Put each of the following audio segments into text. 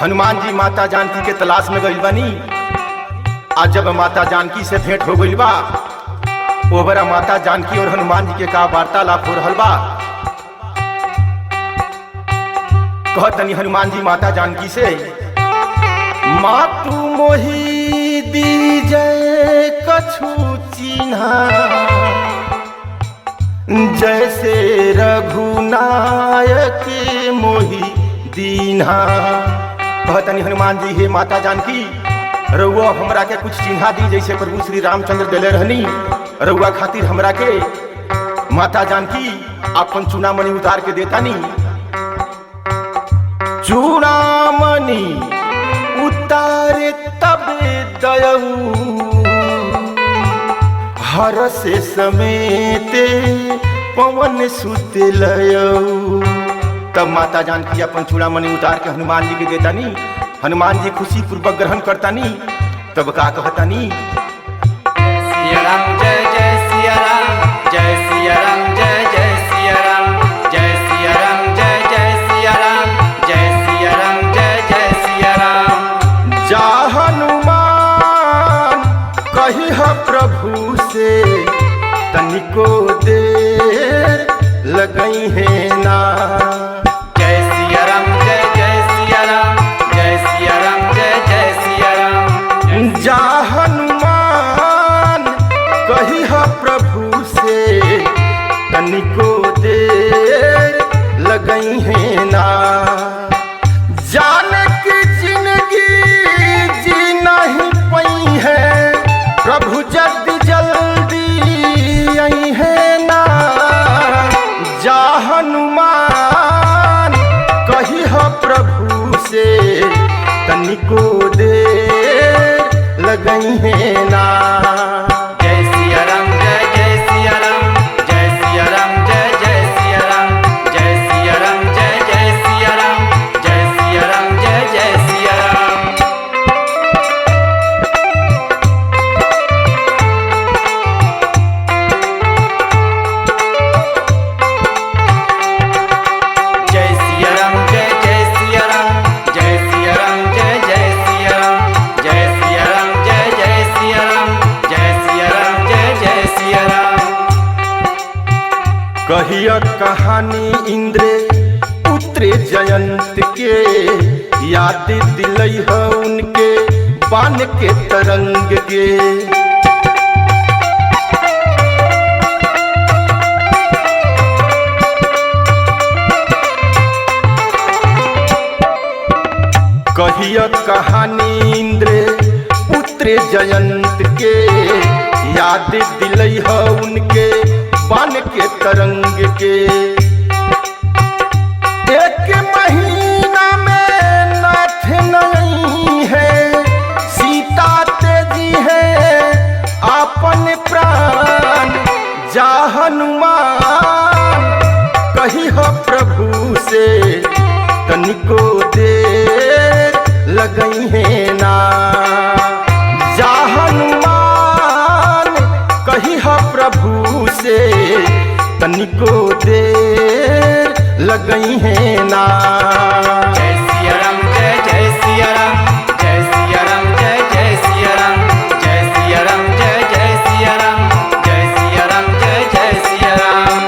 हनुमान जी माता जानकी के तलाश में गइल बानी। आज जब माता जानकी से भेंट हो गइल बा, ओबरा माता जानकी और हनुमान जी के का वार्तालाप हो रहल बा। कहतनी हनुमान जी माता जानकी से, मातु मोहि दीजय कछु चिन्हा, जैसे रघुनायक मोहि दीन्हा। कहतनी हनुमान जी, हे माता जानकी, रउआ हमरा के कुछ चिन्हा दी, जैसे प्रभु श्री रामचंद्र दिले रहनी। रउआ खातिर हमरा के माता जानकी अपन चूड़ामणि उतार के देतानी। चूड़ामणि उतारे तब दयऊ, हर से समेते पवन सुत लयऊ। तब माता जानकी अपन चूड़ामणि उतार के हनुमान जी के देतानी। हनुमान जी खुशी पूर्वक ग्रहण करतानी। तब का कहतानी, सिया राम जय जय सिया राम, जय सिया राम जय जय सिया राम, जय सिया राम जय जय सिया राम, जय सिया राम जय जय सिया राम। जा हनुमान कहिह प्रभु से, तनिको देर लगई है ना। जय सिया राम जय जय सिया राम, जय सिया राम जय जय सिया राम। जा हनुमान कहिह प्रभु से, तनिको देर लगई है ना। जाने की जिंदगी जी नहीं पई है, प्रभु जल्दी जल्दी आई है ना। जा हनुमान कहिह प्रभु से, तनिको देर लगई है ना। जय सिया राम जय जय सिया राम, जय सिया राम जय जय सिया राम, जय सिया राम जय जय सिया राम, जय सिया राम जय जय सिया राम। जय सिया राम जय जय सिया राम, जय सिया राम जय जय सिया राम, जय सिया राम जय जय सिया राम, जय सिया राम जय जय सिया राम। कहिया कहानी इंद्र पुत्र जयंत के, याद दिलई है उनके बाण के तरंग के। कहिया कहानी इंद्र पुत्र जयंत के, याद दिलई है उनके बाण के तरंग के। एक महीना में नाथ नहीं है, सीता तेजी है आपन प्राण। जा हनुमान कहिह प्रभु से, तनिको देर लगई है ना। जा हनुमान कहिह प्रभु से, तनिको देर लगई है ना। जय सिया राम जय जय सिया राम, जय सिया राम जय जय सिया राम, जय सिया राम जय जय सिया राम, जय सिया राम जय जय सिया राम।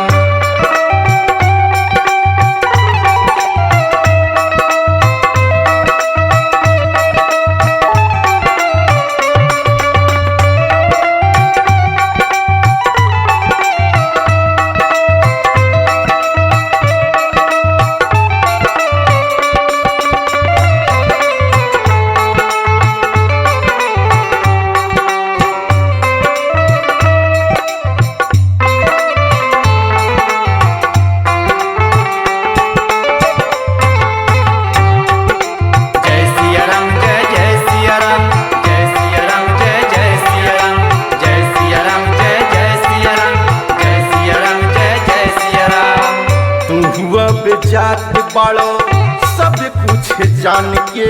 जय सिया राम जय जय सिया राम, जय सिया राम जय जय सिया राम, जय सिया राम जय जय सिया राम, जय सिया राम जय जय सिया राम। तू अब जात बाड़ो सब कुछ जान के,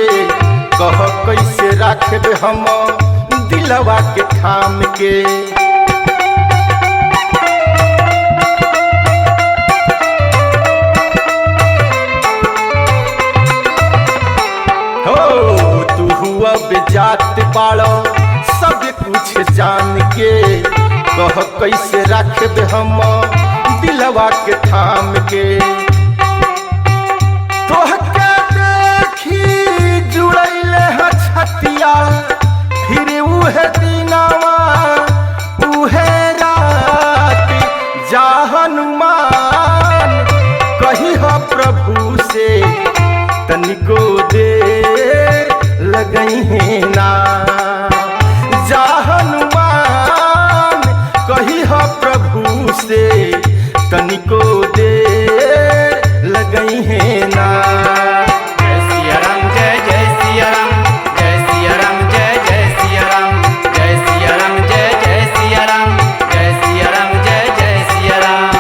कह कैसे राखब हम दिलवा के थाम के। हो तू अब जात बाड़ो सब कुछ जान के, कह कैसे रखब हम दिलवा के थाम के। तोहके देखी जुड़ैले ह छतिया, फिर उहे दिनवा उहे रात। जा हनुमान कही हो प्रभु से, तनिको देर लगई है ना। जा हनुमान कही हो प्रभु से, तनिको देर लगई है ना। जय सिया राम जय जय सिया राम, जय सिया राम जय जय सिया राम, जय सिया राम जय जय सिया राम, जय सिया राम जय जय सिया राम।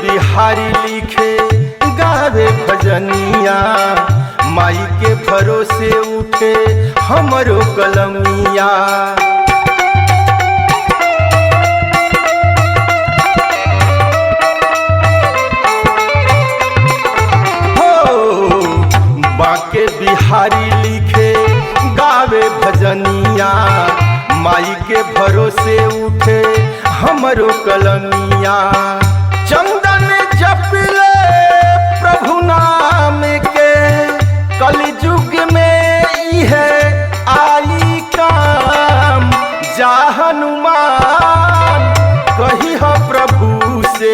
बिहारी लिखे गावे भजनिया, माई के भरोसे उठे हमरो कलमिया। हो बाके बिहारी लिखे गावे भजनिया, माई के भरोसे उठे हमरो कलमिया। चंदन जपले प्रभु नाम के, कलयुग में है आई काम। जा हनुमान कही हो प्रभु से,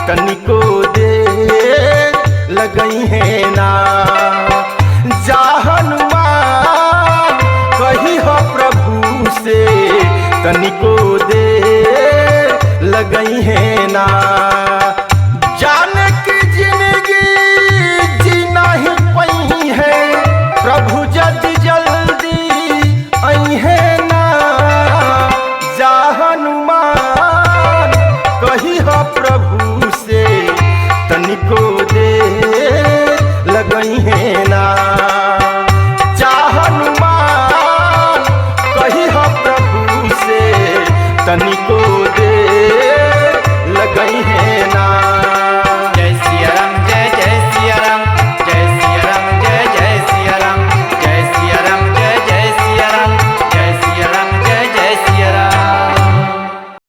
तनिको देर लगई है ना। जा हनुमान कही हो प्रभु से, तनिको देर लगई है ना। जाने की जिंदगी जीना ही पई है, प्रभु जल्दी जल्दी आई है ना। जा हनुमान कही हो प्रभु से, तनिको देर लगई है ना। जा हनुमान कही हो प्रभु से, तनिको